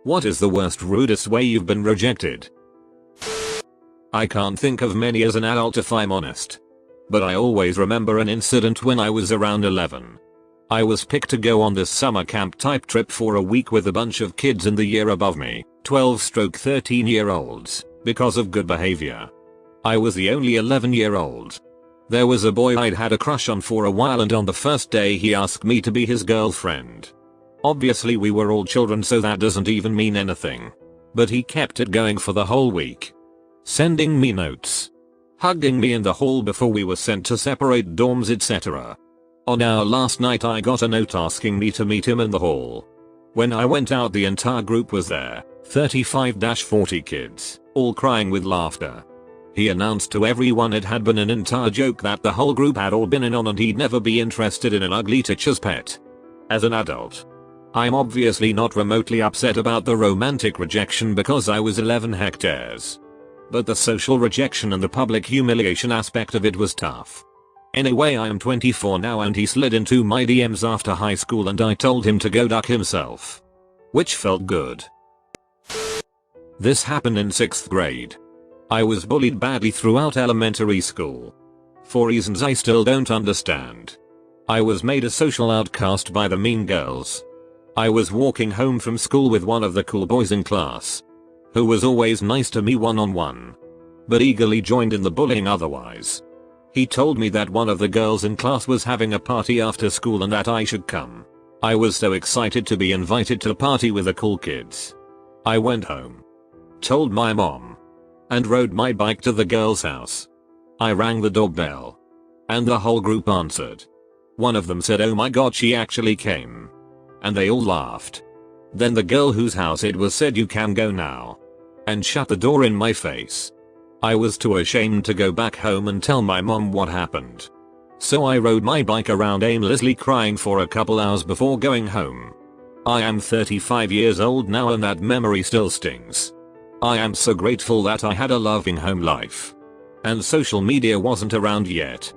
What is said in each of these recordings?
What is the worst rudest way you've been rejected? I can't think of many as an adult if I'm honest. But I always remember an incident when I was around 11. I was picked to go on this summer camp type trip for a week with a bunch of kids in the year above me, 12-13-year-olds, because of good behavior. I was the only 11-year-old. There was a boy I'd had a crush on for a while, and on the first day he asked me to be his girlfriend. Obviously we were all children, so that doesn't even mean anything. But he kept it going for the whole week. Sending me notes. Hugging me in the hall before we were sent to separate dorms, etc. On our last night I got a note asking me to meet him in the hall. When I went out, the entire group was there, 35-40 kids, all crying with laughter. He announced to everyone it had been an entire joke that the whole group had all been in on, and he'd never be interested in an ugly teacher's pet. As an adult, I'm obviously not remotely upset about the romantic rejection because I was 11 hectares. But the social rejection and the public humiliation aspect of it was tough. Anyway, I am 24 now, and he slid into my DMs after high school and I told him to go duck himself. Which felt good. This happened in 6th grade. I was bullied badly throughout elementary school. For reasons I still don't understand. I was made a social outcast by the mean girls. I was walking home from school with one of the cool boys in class, who was always nice to me one-on-one, but eagerly joined in the bullying otherwise. He told me that one of the girls in class was having a party after school and that I should come. I was so excited to be invited to a party with the cool kids. I went home, told my mom, and rode my bike to the girl's house. I rang the doorbell, and the whole group answered. One of them said, "Oh my god, she actually came." And they all laughed. Then the girl whose house it was said, "You can go now," and shut the door in my face. I was too ashamed to go back home and tell my mom what happened. So I rode my bike around aimlessly crying for a couple hours before going home. I am 35 years old now and that memory still stings. I am so grateful that I had a loving home life. And social media wasn't around yet.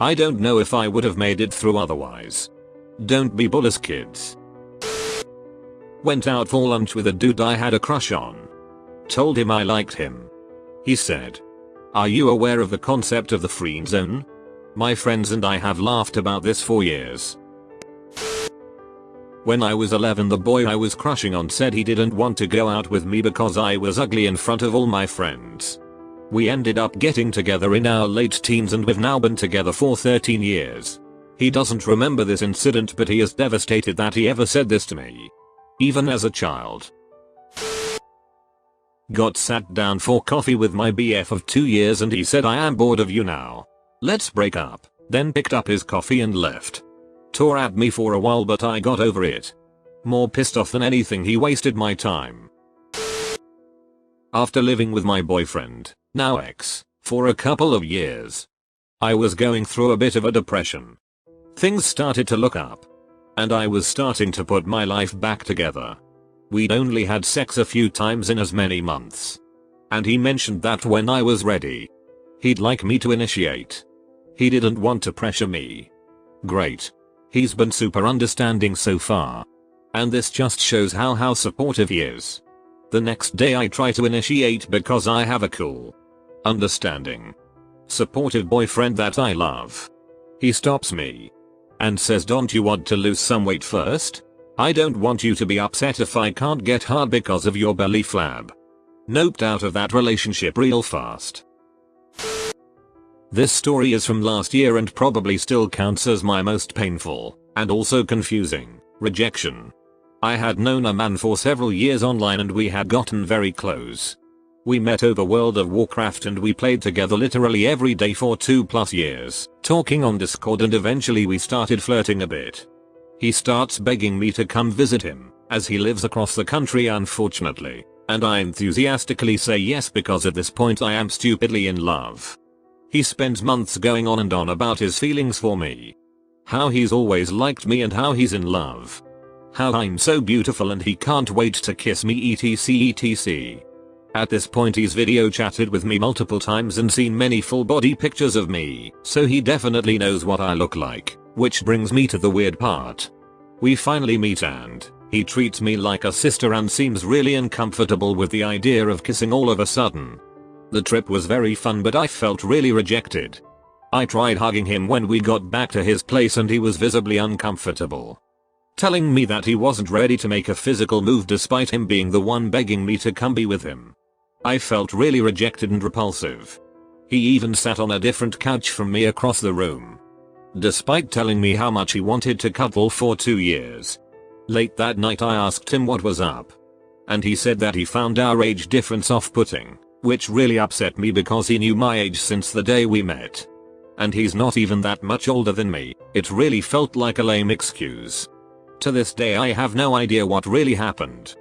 I don't know if I would have made it through otherwise. Don't be bullies, kids. Went out for lunch with a dude I had a crush on. Told him I liked him. He said, "Are you aware of the concept of the friend zone?" My friends and I have laughed about this for years. When I was 11, the boy I was crushing on said he didn't want to go out with me because I was ugly in front of all my friends. We ended up getting together in our late teens and we've now been together for 13 years. He doesn't remember this incident, but he is devastated that he ever said this to me. Even as a child. Got sat down for coffee with my BF of 2 years and he said, "I am bored of you now. Let's break up." Then picked up his coffee and left. Tore at me for a while, but I got over it. More pissed off than anything, he wasted my time. After living with my boyfriend, now ex, for a couple of years, I was going through a bit of a depression. Things started to look up. And I was starting to put my life back together. We'd only had sex a few times in as many months. And he mentioned that when I was ready, he'd like me to initiate. He didn't want to pressure me. Great. He's been super understanding so far. And this just shows how supportive he is. The next day I try to initiate because I have a cool, understanding, supportive boyfriend that I love. He stops me and says, "Don't you want to lose some weight first? I don't want you to be upset if I can't get hard because of your belly flab." Noped out of that relationship real fast. This story is from last year and probably still counts as my most painful, and also confusing, rejection. I had known a man for several years online and we had gotten very close. We met over World of Warcraft and we played together literally every day for 2+ years, talking on Discord, and eventually we started flirting a bit. He starts begging me to come visit him, as he lives across the country unfortunately, and I enthusiastically say yes because at this point I am stupidly in love. He spends months going on and on about his feelings for me. How he's always liked me and how he's in love. How I'm so beautiful and he can't wait to kiss me, etc etc. At this point he's video chatted with me multiple times and seen many full body pictures of me, so he definitely knows what I look like, which brings me to the weird part. We finally meet and He treats me like a sister and seems really uncomfortable with the idea of kissing all of a sudden. The trip was very fun, but I felt really rejected. I tried hugging him when we got back to his place and he was visibly uncomfortable, telling me that he wasn't ready to make a physical move despite him being the one begging me to come be with him. I felt really rejected and repulsive. He even sat on a different couch from me across the room, despite telling me how much he wanted to cuddle for 2 years. Late that night I asked him what was up, and he said that he found our age difference off-putting, which really upset me because he knew my age since the day we met. And he's not even that much older than me. It really felt like a lame excuse. To this day I have no idea what really happened.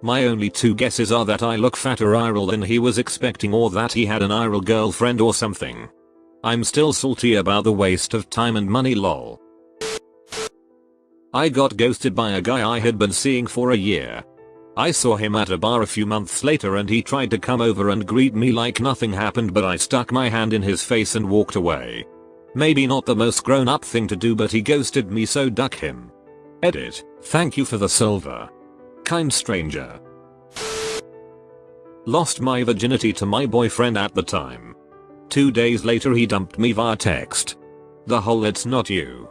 My only 2 guesses are that I look fatter IRL than he was expecting, or that he had an IRL girlfriend or something. I'm still salty about the waste of time and money, lol. I got ghosted by a guy I had been seeing for a year. I saw him at a bar a few months later and he tried to come over and greet me like nothing happened, but I stuck my hand in his face and walked away. Maybe not the most grown up thing to do, but he ghosted me, so duck him. Edit. Thank you for the silver. Kind stranger. Lost my virginity to my boyfriend at the time. 2 days later he dumped me via text. The whole "it's not you,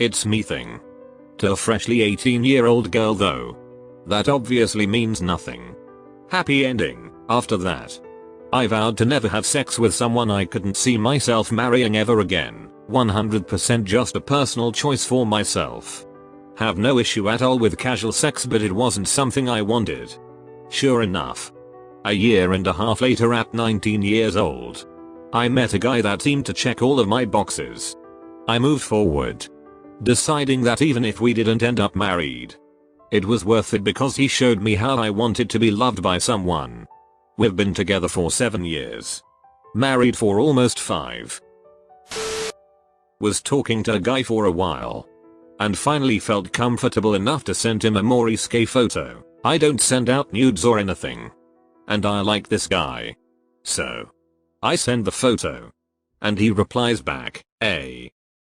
it's me" thing. To a freshly 18-year-old girl though, that obviously means nothing. Happy ending. After that, I vowed to never have sex with someone I couldn't see myself marrying ever again. 100% just a personal choice for myself. Have no issue at all with casual sex, but it wasn't something I wanted. Sure enough, a year and a half later at 19 years old, I met a guy that seemed to check all of my boxes. I moved forward, deciding that even if we didn't end up married, it was worth it because he showed me how I wanted to be loved by someone. We've been together for 7 years. Married for almost 5. Was talking to a guy for a while, and finally felt comfortable enough to send him a more risque photo. I don't send out nudes or anything, and I like this guy. So I send the photo, and he replies back, "Hey,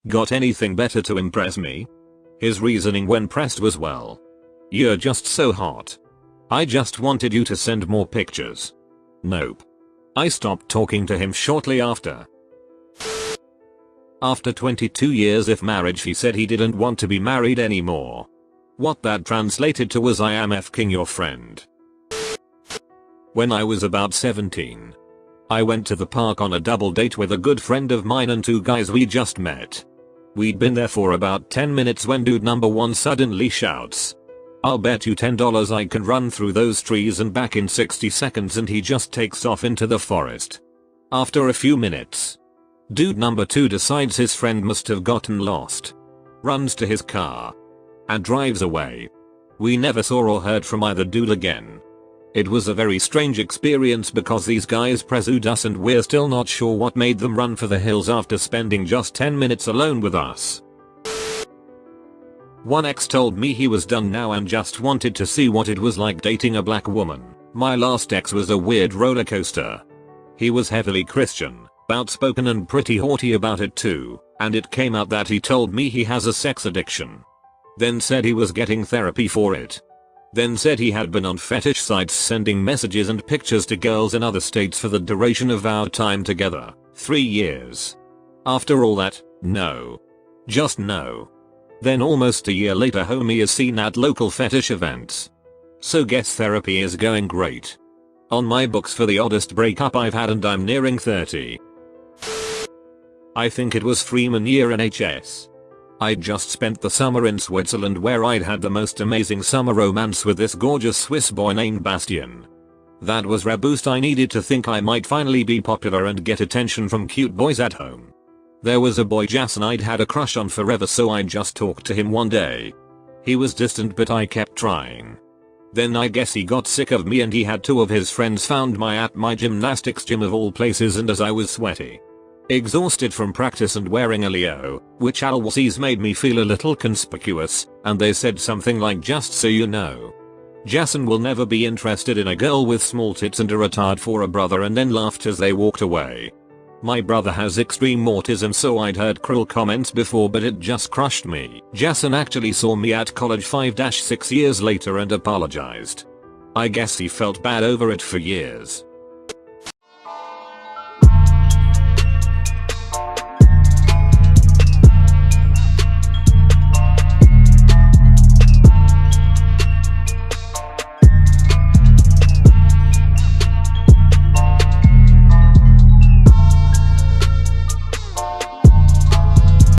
got anything better to impress me?" His reasoning when pressed was, "Well, you're just so hot. I just wanted you to send more pictures." Nope. I stopped talking to him shortly after. After 22 years of marriage he said he didn't want to be married anymore. What that translated to was, "I am fking your friend." When I was about 17, I went to the park on a double date with a good friend of mine and 2 guys we just met. We'd been there for about 10 minutes when dude number 1 suddenly shouts, "I'll bet you $10 I can run through those trees and back in 60 seconds," and he just takes off into the forest. After a few minutes, dude number 2 decides his friend must have gotten lost, runs to his car, and drives away. We never saw or heard from either dude again. It was a very strange experience because these guys pursued us and we're still not sure what made them run for the hills after spending just 10 minutes alone with us. One ex told me he was done now and just wanted to see what it was like dating a black woman. My last ex was a weird roller coaster. He was heavily Christian, outspoken and pretty haughty about it too, and it came out that he told me he has a sex addiction. Then said he was getting therapy for it. Then said he had been on fetish sites sending messages and pictures to girls in other states for the duration of our time together, 3 years. After all that, no. Just no. Then almost a year later homie is seen at local fetish events. So guess therapy is going great. On my books for the oddest breakup I've had, and I'm nearing 30. I think it was Freeman year NHS. I'd just spent the summer in Switzerland where I'd had the most amazing summer romance with this gorgeous Swiss boy named Bastian. That was the boost I needed to think I might finally be popular and get attention from cute boys at home. There was a boy Jason I'd had a crush on forever, so I just talked to him one day. He was distant but I kept trying. Then I guess he got sick of me and he had 2 of his friends found me at my gymnastics gym of all places, and as I was sweaty, exhausted from practice and wearing a Leo, which always made me feel a little conspicuous, and they said something like, "Just so you know, Jason will never be interested in a girl with small tits and a retard for a brother," and then laughed as they walked away. My brother has extreme autism, so I'd heard cruel comments before, but it just crushed me. Jason actually saw me at college 5-6 years later and apologized. I guess he felt bad over it for years.